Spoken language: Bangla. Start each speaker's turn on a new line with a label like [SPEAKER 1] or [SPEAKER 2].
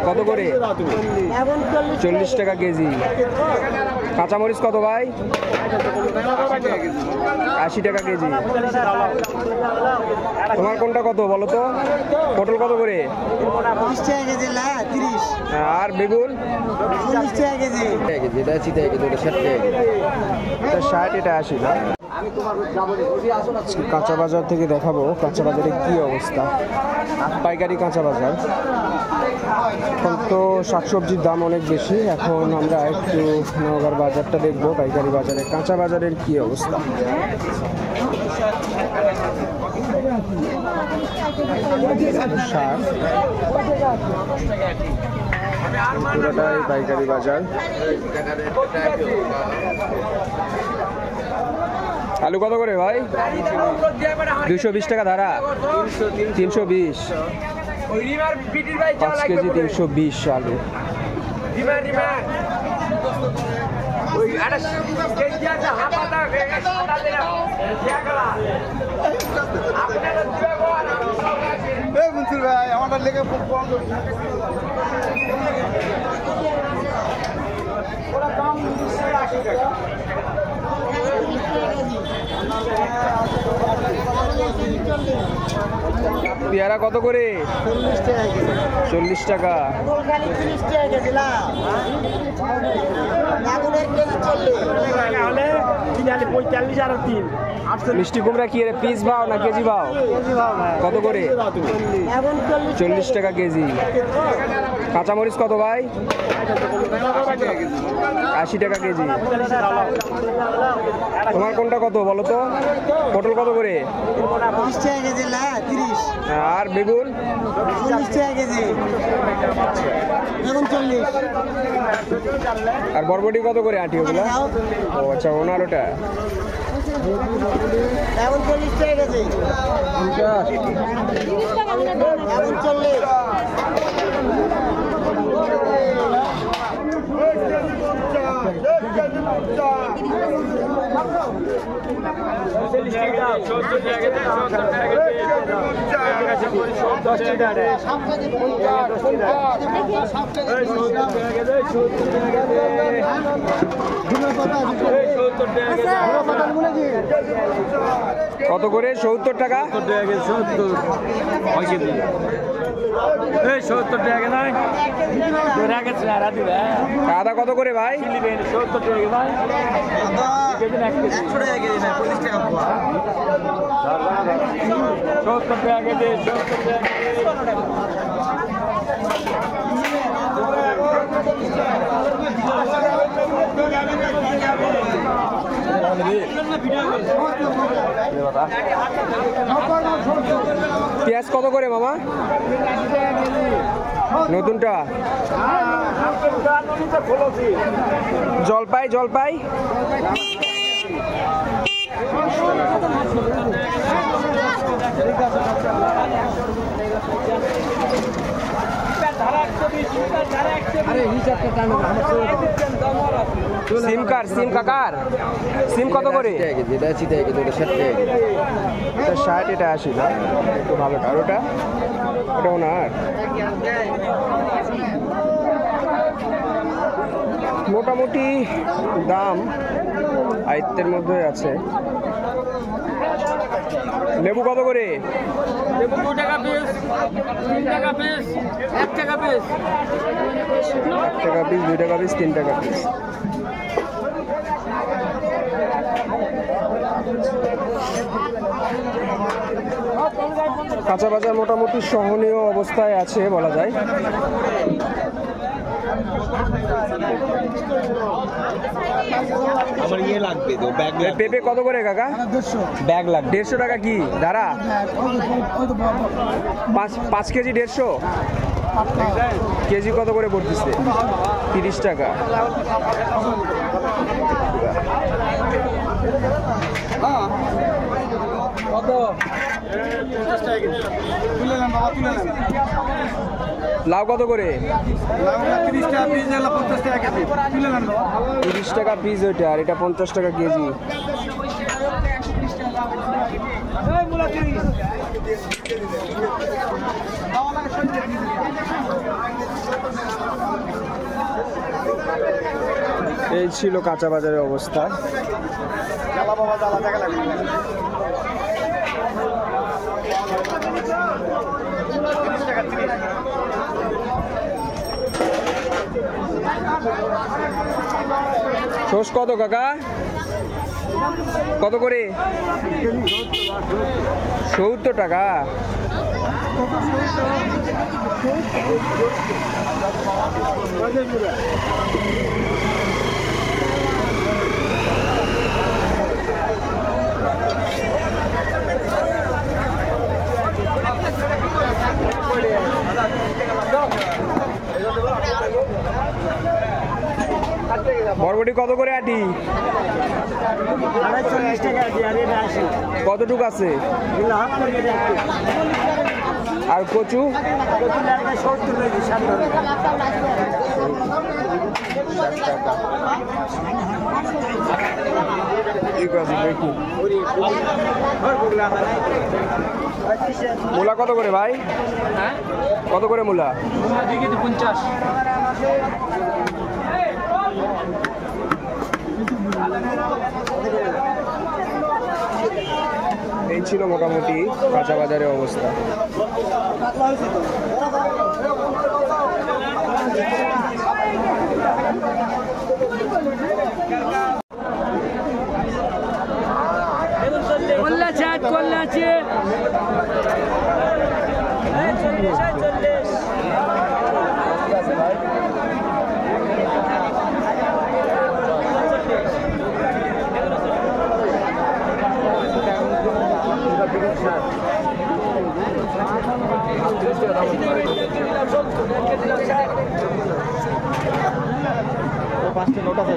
[SPEAKER 1] কত করে? 40 টাকা কেজি। কাঁচামরিচ কত ভাই? 80 টাকা কেজি। তোমার কোনটা কত বলো তো? পটল কত করে?
[SPEAKER 2] 30 টাকা কেজি।
[SPEAKER 1] আর বেগুন?
[SPEAKER 2] 40 টাকা কেজি।
[SPEAKER 1] এটা 60 টাকা কেজি, এটা 60 টাকা কেজি। এটা 60, এটা 80 না? কাঁচা বাজার থেকে দেখাবো কাঁচা বাজারে কি অবস্থা। পাইকারি কাঁচা বাজার। এখন তো শাকসবজির দাম অনেক বেশি। এখন আমরা একটু নওগাঁর বাজারটা দেখবো, পাইকারি বাজারে কাঁচা বাজারের কি অবস্থা। শাক পুরোটাই পাইকারি বাজার। আলু কত করে ভাই? 220 টাকা ধারা। 320। 5 কেজি 320 আলু। পেয়ারা কত করে? 40 টাকা। মিষ্টি কুমড়া কি পিস ভাও না কেজি ভাও? কত করে? 40 টাকা কেজি। কাঁচামরিচ কত ভাই? 80 টাকা কেজি। তোমার কোনটা কত বলো তো? পটল কত করে?
[SPEAKER 2] 30 টাকা কেজি।
[SPEAKER 1] আর বেগুন?
[SPEAKER 2] 40 টাকা কেজি। বেগুন 40।
[SPEAKER 1] আর বরবটি কত করে আঁটি ওগুলা? ও আচ্ছা, ওনার ওটা
[SPEAKER 2] বেগুন 40 টাকা কেজি। বেগুন 40।
[SPEAKER 1] কত করে? 70 টাকা।
[SPEAKER 3] 70 টাকা নয়।
[SPEAKER 1] আদা কত করে ভাই?
[SPEAKER 3] 70 টাকা ভাই।
[SPEAKER 2] 100 টাকা কেজি। 40 টাকা পোয়া।
[SPEAKER 3] 70 টাকা কেজি। 70 টাকা।
[SPEAKER 1] পেঁয়াজ কত করে মামা? নতুনটা। জলপাই? জলপাই সিম কার? সিম কাকার সিম কত করে? 60, এটা 80 না? একটু ভালোটা। আর ওটা? ওটা ওনার। মোটামুটি দাম আয়ত্তের মধ্যে আছে। লেবু কত করে?
[SPEAKER 3] লেবু 2 টাকা পিস, 3 টাকা পিস, 1 টাকা পিস।
[SPEAKER 1] 1 টাকা পিস, 2 টাকা পিস, 3 টাকা পিস। কাঁচা বাজার মোটামুটি সহনীয় অবস্থায় আছে বলা যায়।
[SPEAKER 2] আমার ইয়ে লাগবে তো ব্যাগ।
[SPEAKER 1] পেঁপে কত করে কাকা?
[SPEAKER 2] 150
[SPEAKER 1] ব্যাগ লাগবে। 150 টাকা কি দাঁড়া? 5 কেজি 150 কেজি কত করে পড়তেছে? 30 টাকা।
[SPEAKER 2] কত? 50 টাকা কেজি। তুলে নেন বাবা, তুলে নেন।
[SPEAKER 1] লাউ কত করে?
[SPEAKER 2] লাউ 30 টাকা পিস, 50 টাকা কেজি। তুলে নেন বাবা।
[SPEAKER 1] 30 টাকা পিস ওইটা, আর এটা 50 টাকা কেজি।
[SPEAKER 2] এই মুলা 30।
[SPEAKER 1] এই ছিল কাঁচা বাজারের অবস্থা।
[SPEAKER 2] জ্বালা বাবা জ্বালা দেখা লাগবে।
[SPEAKER 1] শোষ কত কাকা? কত করে? 70 টাকা। বরবটি কত করে আটি?
[SPEAKER 2] 40 টাকা দিয়ে আর এটা 80।
[SPEAKER 1] কতটুক আছে?
[SPEAKER 2] এগুলো হাফ করে দেয়।
[SPEAKER 1] আর কচু?
[SPEAKER 2] কচু লাগবে 70 কেজি 60 টাকা।
[SPEAKER 1] ঠিক আছে দেখি। মূলা কত করে ভাই? কত করে মূলা?
[SPEAKER 3] 50।
[SPEAKER 1] এই ছিল মোটামুটি কাঁচা বাজারের অবস্থা।
[SPEAKER 3] কল্লা চাট কল্লা আছে।
[SPEAKER 2] পাঁচটা নোট আছে।